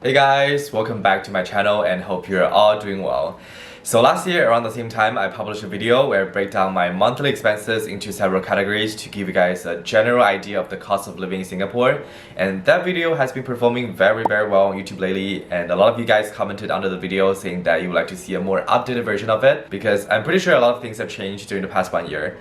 Hey guys, welcome back to my channel and hope you're all doing well. So last year around the same time I published a video where I break down my monthly expenses into several categories to give you guys a general idea of the cost of living in Singapore, and that video has been performing very well on YouTube lately, and a lot of you guys commented under the video saying that you would like to see a more updated version of it because I'm pretty sure a lot of things have changed during the past 1 year,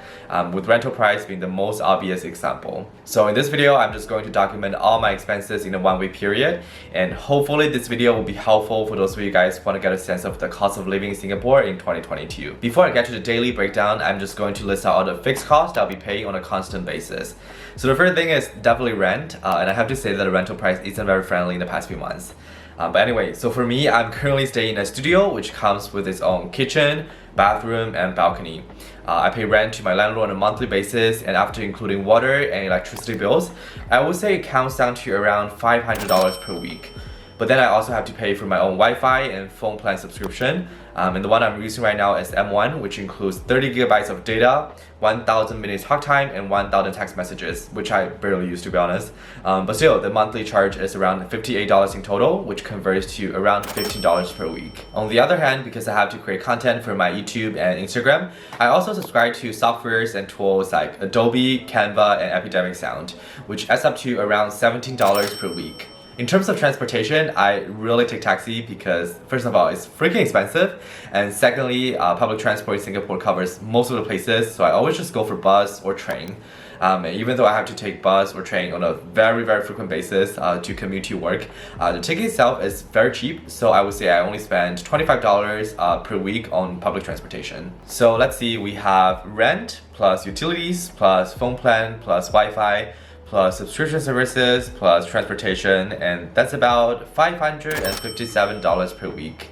with rental price being the most obvious example. So in this video I'm just going to document all my expenses in a 1 week period, and hopefully this video will be helpful for those of you guys who want to get a sense of the cost of living in Singapore in 2022. Before I get to the daily breakdown, I'm just going to list out all the fixed costs I'll be paying on a constant basis. So the first thing is definitely rent, and I have to say that the rental price isn't very friendly in the past few months. But anyway, so for me, I'm currently staying in a studio which comes with its own kitchen, bathroom, and balcony. I pay rent to my landlord on a monthly basis, and after including water and electricity bills, I would say it counts down to around $500 per week. But then I also have to pay for my own Wi-Fi and phone plan subscription. And the one I'm using right now is M1, which includes 30 gigabytes of data, 1000 minutes talk time, and 1000 text messages, which I barely use to be honest. But still, the monthly charge is around $58 in total, which converts to around $15 per week. On the other hand, because I have to create content for my YouTube and Instagram, I also subscribe to softwares and tools like Adobe, Canva, and Epidemic Sound, which adds up to around $17 per week. In terms of transportation, I really take taxi because first of all, it's freaking expensive, and secondly, public transport in Singapore covers most of the places, so I always just go for bus or train. And even though I have to take bus or train on a very frequent basis to commute to work, the ticket itself is very cheap, so I would say I only spend $25 per week on public transportation. So let's see, we have rent plus utilities plus phone plan plus Wi-Fi plus subscription services plus transportation, and that's about $557 per week.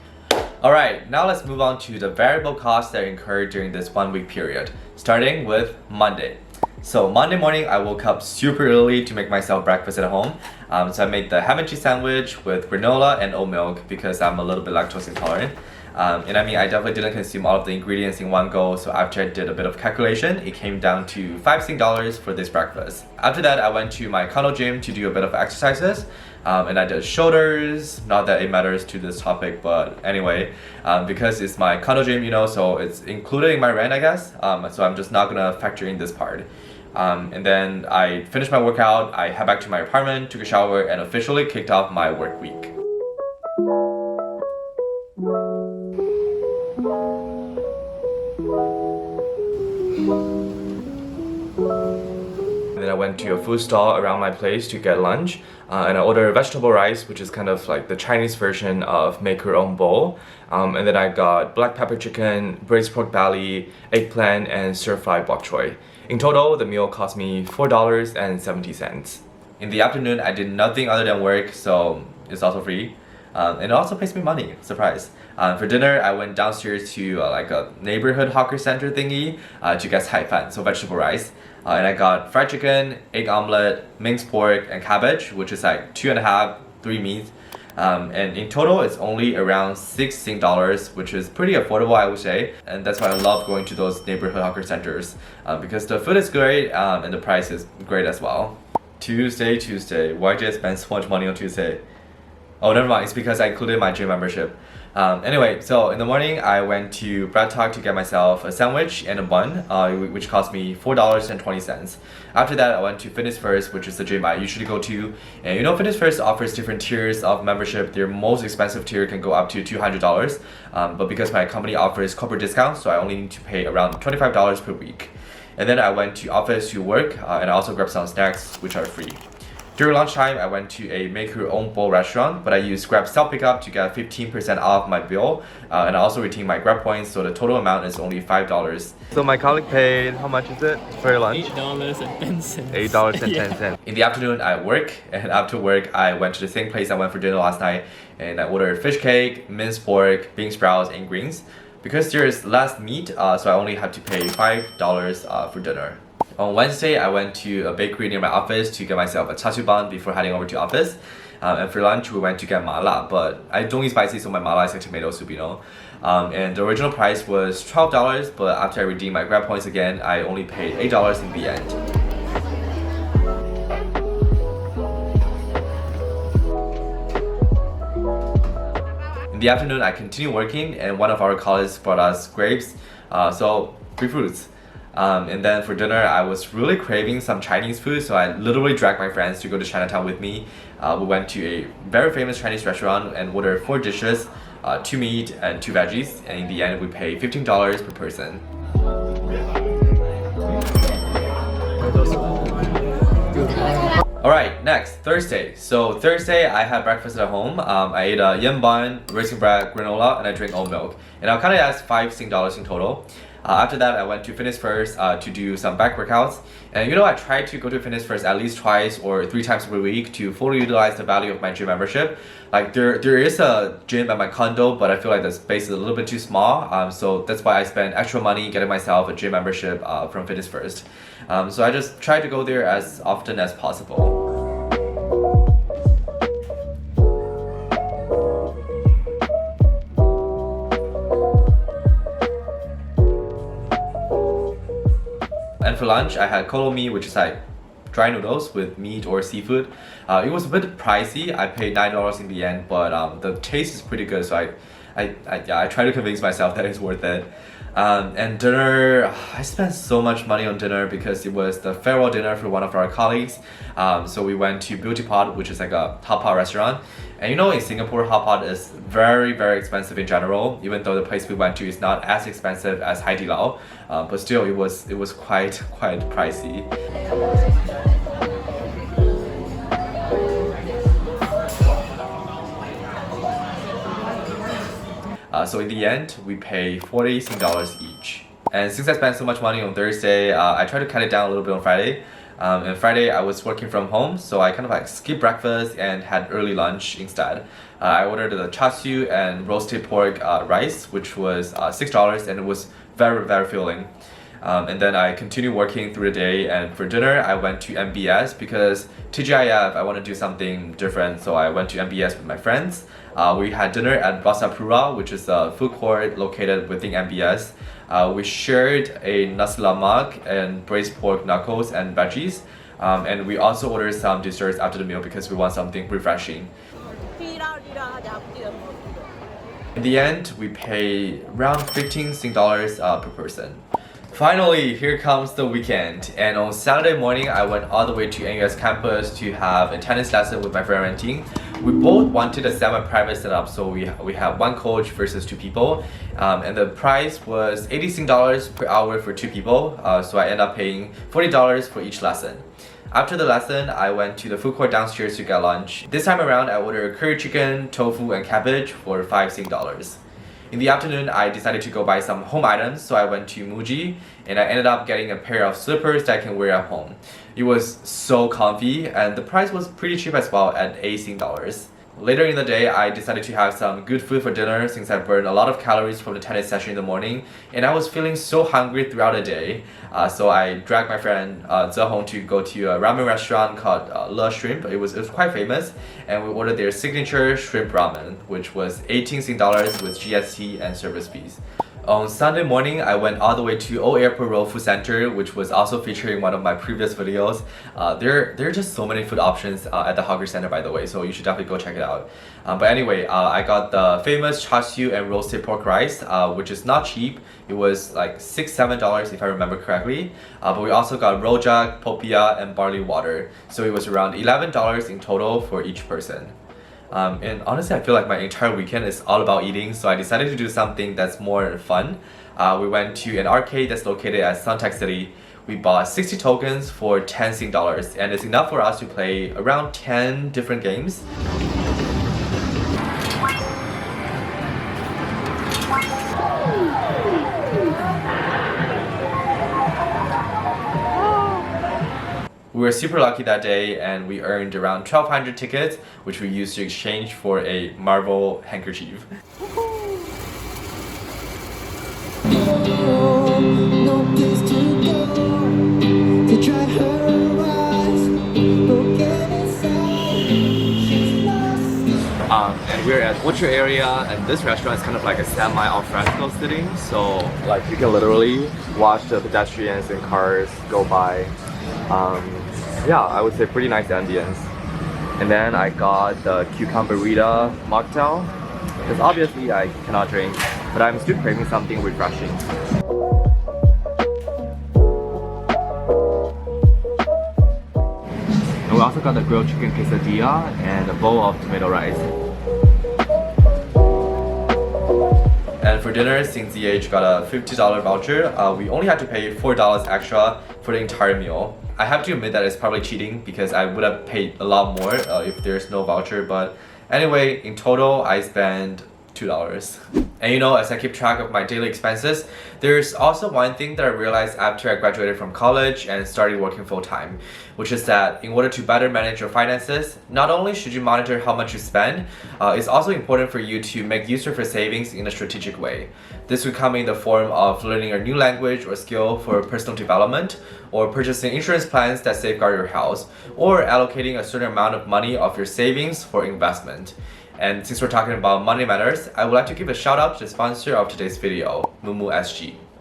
Alright, now let's move on to the variable costs that incurred during this 1 week period, starting with Monday. So Monday morning I woke up super early to make myself breakfast at home. So I made the ham and cheese sandwich with granola and oat milk because I'm a little bit lactose intolerant. And I mean, I definitely didn't consume all of the ingredients in one go, so after I did a bit of calculation, it came down to $5 for this breakfast. After that, I went to my condo gym to do a bit of exercises, and I did shoulders. Not that it matters to this topic, but anyway, because it's my condo gym, you know, so it's included in my rent, I guess, so I'm just not gonna factor in this part. And then I finished my workout, I head back to my apartment, took a shower, and officially kicked off my work week. And then I went to a food stall around my place to get lunch, and I ordered vegetable rice, which is kind of like the Chinese version of make your own bowl. And then I got black pepper chicken, braised pork belly, eggplant, and stir-fried bok choy. In total, the meal cost me $4.70. In the afternoon, I did nothing other than work, so it's also free. And it also pays me money, surprise. For dinner, I went downstairs to like a neighborhood hawker center thingy to get cai fan, so vegetable rice. And I got fried chicken, egg omelette, minced pork, and cabbage, which is like 2.5, 3 meats. And in total, it's only around $16, which is pretty affordable, I would say. And that's why I love going to those neighborhood hawker centers, because the food is great and the price is great as well. Tuesday. Why did I spend so much money on Tuesday? Oh, never mind, it's because I included my gym membership. Anyway, so in the morning I went to Bread Talk to get myself a sandwich and a bun, which cost me $4.20. After that, I went to Fitness First, which is the gym I usually go to. And you know, Fitness First offers different tiers of membership. Their most expensive tier can go up to $200, but because my company offers corporate discounts, so I only need to pay around $25 per week. And then I went to office to work, and I also grabbed some snacks, which are free. During lunchtime, I went to a make-your-own-bowl restaurant, but I used Grab self-pickup to get 15% off my bill, and I also retained my Grab points, so the total amount is only $5. So my colleague paid, how much is it for your lunch? $8.10. $8.10. Yeah. In the afternoon, I work, and after work, I went to the same place I went for dinner last night, and I ordered fish cake, minced pork, bean sprouts, and greens. Because there is less meat, so I only had to pay $5 for dinner. On Wednesday, I went to a bakery near my office to get myself a char siu bun before heading over to office. And for lunch, we went to get mala, but I don't eat spicy, so my mala is like tomato soup, you know. And the original price was $12, but after I redeemed my Grab points again, I only paid $8 in the end. In the afternoon, I continued working, and one of our colleagues brought us grapes, so free fruits. And then for dinner, I was really craving some Chinese food, so I literally dragged my friends to go to Chinatown with me. We went to a very famous Chinese restaurant and ordered 4 dishes, 2 meat and 2 veggies, and in the end, we paid $15 per person. Alright, next, Thursday. So Thursday, I had breakfast at home. I ate a yam bun, raisin bread, granola, and I drank oat milk. And I kind of asked $5 in total. After that, I went to Fitness First to do some back workouts. And I tried to go to Fitness First at least twice or 3 times per week to fully utilize the value of my gym membership. Like there is a gym at my condo, but I feel like the space is a little bit too small. So that's why I spent extra money getting myself a gym membership from Fitness First. So I just tried to go there as often as possible. And for lunch, I had kolomi, which is like dry noodles with meat or seafood. It was a bit pricey. I paid $9 in the end, but the taste is pretty good. So I try to convince myself that it's worth it. And dinner, I spent so much money on dinner because it was the farewell dinner for one of our colleagues. So we went to Beauty Pot, which is like a hot pot restaurant. And in Singapore, hot pot is very, very expensive in general, even though the place we went to is not as expensive as Hai Di Lao. But still, it was quite pricey. So in the end, we pay $40 each. And since I spent so much money on Thursday, I tried to cut it down a little bit on Friday. And Friday, I was working from home, so I kind of like skipped breakfast and had early lunch instead. I ordered the char siu and roasted pork rice, which was $6, and it was very, very filling. And then I continued working through the day, and for dinner I went to MBS because TGIF, I want to do something different, so I went to MBS with my friends. We had dinner at Rasa Pura, which is a food court located within MBS. We shared a nasi lemak and braised pork knuckles and veggies, and we also ordered some desserts after the meal because we want something refreshing. In the end, we paid around $15 per person. Finally, here comes the weekend, and on Saturday morning, I went all the way to NUS campus to have a tennis lesson with my friend Renting. We both wanted a semi-private setup, so we have 1 coach versus 2 people, and the price was $80 per hour for 2 people, so I ended up paying $40 for each lesson. After the lesson, I went to the food court downstairs to get lunch. This time around, I ordered curry chicken, tofu, and cabbage for $5. In the afternoon, I decided to go buy some home items, so I went to Muji and I ended up getting a pair of slippers that I can wear at home. It was so comfy and the price was pretty cheap as well at $18. Later in the day, I decided to have some good food for dinner since I burned a lot of calories from the tennis session in the morning and I was feeling so hungry throughout the day. So I dragged my friend Zehong to go to a ramen restaurant called Le Shrimp. It was quite famous, and we ordered their signature shrimp ramen, which was $18 with GST and service fees. On Sunday morning, I went all the way to Old Airport Road Food Center, which was also featured in one of my previous videos. There are just so many food options at the Hawker Center, by the way, so you should definitely go check it out. But anyway, I got the famous char siu and roasted pork rice, which is not cheap. It was like $6-7 if I remember correctly. But we also got rojak, popia, and barley water, so it was around $11 in total for each person. And honestly, I feel like my entire weekend is all about eating, so I decided to do something that's more fun. We went to an arcade that's located at Suntec City. We bought 60 tokens for $10, and it's enough for us to play around 10 different games. We were super lucky that day and we earned around 1,200 tickets, which we used to exchange for a Marvel handkerchief. And we're at Butcher area, and this restaurant is kind of like a semi-alfresco sitting, so like you can literally watch the pedestrians and cars go by. Yeah, I would say pretty nice ambience. And then I got the cucumber mocktail, because obviously I cannot drink, but I'm still craving something refreshing. And we also got the grilled chicken quesadilla and a bowl of tomato rice. And for dinner, since ZH got a $50 voucher, we only had to pay $4 extra for the entire meal. I have to admit that it's probably cheating because I would have paid a lot more if there's no voucher, but anyway, in total, I spent $2. And you know, as I keep track of my daily expenses, there's also one thing that I realized after I graduated from college and started working full-time, which is that in order to better manage your finances, not only should you monitor how much you spend, it's also important for you to make use of your savings in a strategic way. This would come in the form of learning a new language or skill for personal development, or purchasing insurance plans that safeguard your health, or allocating a certain amount of money of your savings for investment. And since we're talking about money matters, I would like to give a shout out to the sponsor of today's video, moomoo.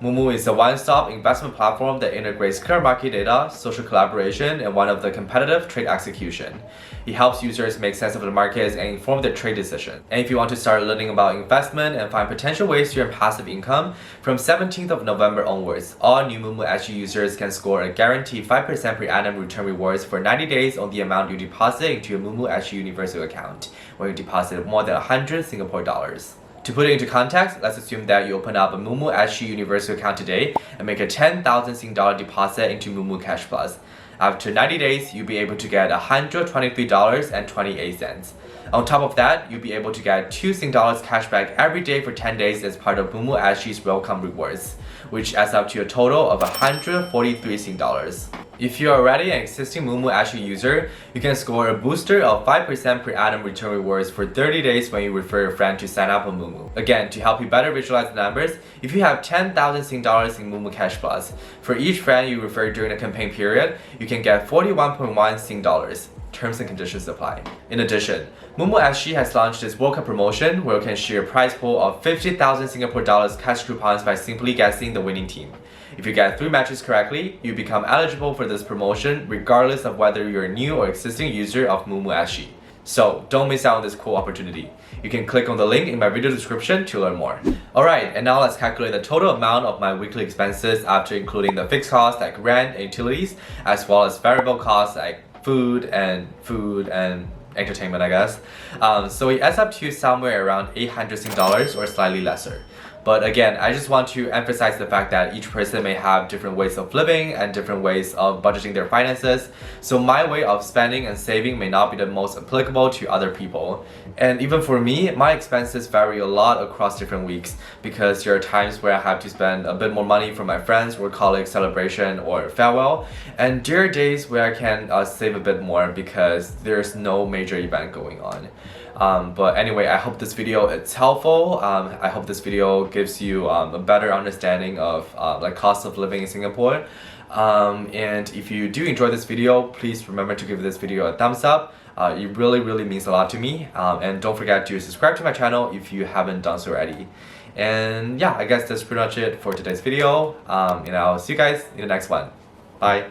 Moomoo is a one-stop investment platform that integrates clear market data, social collaboration, and one of the competitive trade execution. It helps users make sense of the markets and inform their trade decisions. And if you want to start learning about investment and find potential ways to earn passive income, from 17th of November onwards, all new moomoo users can score a guaranteed 5% per annum return rewards for 90 days on the amount you deposit into your moomoo Universal account, when you deposit more than 100 Singapore dollars. To put it into context, let's assume that you open up a moomoo Universal account today and make a 10,000 Sing dollar deposit into Moomoo Cash Plus. After 90 days, you'll be able to get $123.28. On top of that, you'll be able to get 2 Sing dollars cashback every day for 10 days as part of moomoo welcome rewards, which adds up to a total of 143 Sing dollars. If you are already an existing moomoo user, you can score a booster of 5% per annum return rewards for 30 days when you refer a friend to sign up on Moomoo. Again, to help you better visualize the numbers, if you have 10,000 Sing dollars in Moomoo Cash Plus, for each friend you refer during the campaign period, you can get 41.1 Sing dollars. Terms and conditions apply. In addition, Moomoo has launched its World Cup promotion where you can share a prize pool of 50,000 Singapore dollars cash coupons by simply guessing the winning team. If you get 3 matches correctly, you become eligible for this promotion regardless of whether you're a new or existing user of Moomoo. So don't miss out on this cool opportunity. You can click on the link in my video description to learn more. Alright, and now let's calculate the total amount of my weekly expenses after including the fixed costs like rent and utilities, as well as variable costs like food and entertainment, I guess. So it adds up to somewhere around 800 Sing dollars or slightly lesser. But again, I just want to emphasize the fact that each person may have different ways of living and different ways of budgeting their finances. So my way of spending and saving may not be the most applicable to other people. And even for me, my expenses vary a lot across different weeks because there are times where I have to spend a bit more money for my friends or colleagues' celebration or farewell. And there are days where I can save a bit more because there's no major event going on. But anyway, I hope this video is helpful. I hope this video gives you a better understanding of like cost of living in Singapore. And if you do enjoy this video, please remember to give this video a thumbs up. It really means a lot to me. And don't forget to subscribe to my channel if you haven't done so already. And yeah, I guess that's pretty much it for today's video. And I'll see you guys in the next one. Bye.